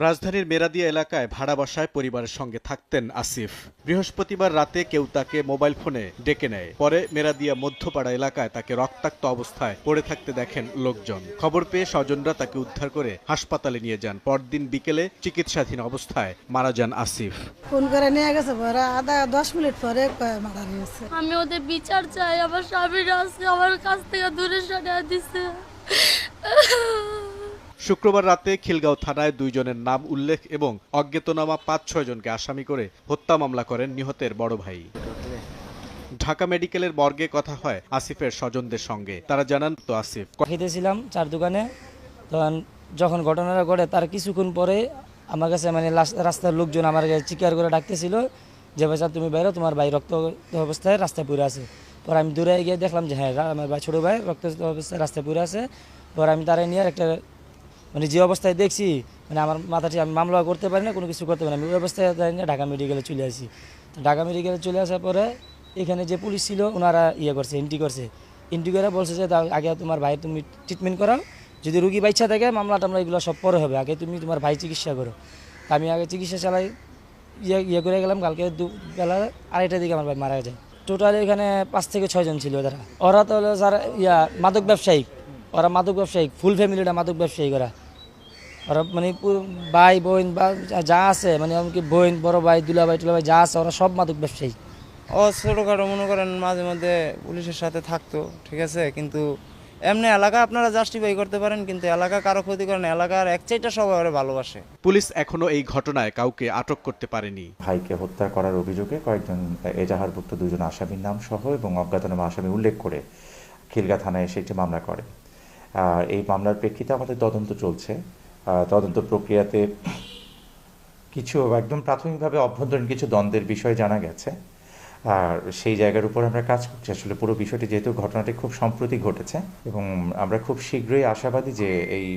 রাজধানীর মেরাদিয়া এলাকায় ভাড়া বাসায় পরিবারের সঙ্গে থাকতেন আসিফ। বৃহস্পতিবার রাতে কেউ তাকে মোবাইল ফোনে ডেকে নেয়। পরে মেরাদিয়া মধ্যপাড়া এলাকায় তাকে রক্তাক্ত অবস্থায় পড়ে থাকতে দেখেন লোকজন। খবর পেয়ে স্বজনরা তাকে উদ্ধার করে হাসপাতালে নিয়ে যান। পরদিন বিকেলে চিকিৎসাধীন অবস্থায় মারা যান আসিফ। ফোন করে নিয়ে গেছে পরে 10 মিনিট পরে মারা গেছে। আমি ওদের বিচার চাই। আমার স্বামীর আজকে আমার কাছ থেকে দূরে সরিয়ে দিছে। শুক্রবার রাতে খিলগাঁও থানায় দুইজনের নাম উল্লেখ এবং অজ্ঞাতনামা ৫-৬ জনকে আসামি করে হত্যা মামলা করেন নিহতের বড় ভাই। ঢাকা মেডিকেলের মর্গে কথা হয় আসিফের স্বজনদের সঙ্গে। তারা জানান তো আসিফ খেতেছিলাম চার দোকানে, তখন যখন ঘটনাটা ঘটে তার কিছুক্ষণ পরে আমার কাছে মানে রাস্তার লোকজন আমার কাছে চিৎকার করে ডাকতেছিল যে ভাই স্যার তুমি বাইরে, তোমার ভাই রক্ত অবস্থায় রাস্তায় পড়ে আছে। পরে আমি দূরে গিয়ে দেখলাম যে হ্যাঁ আমার ভাই ছোটো ভাই রক্ত অবস্থায় রাস্তায় পড়ে আছে। পরে আমি তারা নিয়ে একটা মানে যে অবস্থায় দেখছি মানে আমার মাথাটি আমি মামলা করতে পারি না, কোনো কিছু করতে পারি না, আমি ওই অবস্থায় নিয়ে ঢাকা মেডিকেলে চলে আসি। ঢাকা মেডিকেলে চলে আসার পরে এখানে যে পুলিশ ছিল ওনারা এন্ট্রি করে বলছে যে আগে তোমার ভাই তুমি ট্রিটমেন্ট করাও, যদি রুগী বাচ্চা থাকে মামলা টামলা এগুলো সব পরে হবে, আগে তুমি তোমার ভাই চিকিৎসা করো। আমি আগে চিকিৎসা চালাই করে গেলাম। কালকে বেলা 2:30টার দিকে আমার ভাই মারা যায়। টোটালি এখানে 5 থেকে 6 জন ছিল ওরা তো হলো যারা মাদক ব্যবসায়ী, ওরা মাদক ব্যবসায়ী, ফুল ফ্যামিলিটা মাদক ব্যবসায়ী ওরা মানে ভাই বোন বা যা আছে মানে এমনকি বোন বড় ভাই দুলাভাই টুলাভাই যা আছে ওরা সব মাদক ব্যবসায়ী। ও ছোটোখাটো মনে করেন মাঝে মধ্যে পুলিশের সাথে থাকতো, ঠিক আছে, কিন্তু এমনি এলাকা আপনারা জাস্টিফাই করতে পারেন, কিন্তু এলাকা কারো ক্ষতি করেন, এলাকার এক চাইটা সবাই ওরা ভালোবাসে। পুলিশ এখনো এই ঘটনায় কাউকে আটক করতে পারেনি। ভাইকে হত্যা করার অভিযোগে কয়েকজন এজাহারভুক্ত 2 জন আসামির নাম সহ এবং অজ্ঞাতনামা আসামি উল্লেখ করে খিলগাঁও থানায় এসে একটি মামলা করে। আর এই মামলার প্রেক্ষিতে আমাদের তদন্ত চলছে। তদন্ত প্রক্রিয়াতে কিছু একদম প্রাথমিকভাবে অভ্যন্তরীণ কিছু দ্বন্দ্বের বিষয় জানা গেছে, আর সেই জায়গার উপর আমরা কাজ করছি। আসলে পুরো বিষয়টি যেহেতু ঘটনাটি খুব সম্প্রতি ঘটেছে এবং আমরা খুব শীঘ্রই আশাবাদী যে এই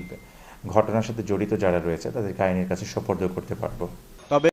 ঘটনার সাথে জড়িত যারা রয়েছে তাদেরকে আইনের কাছে সোপর্দ করতে পারবো। তবে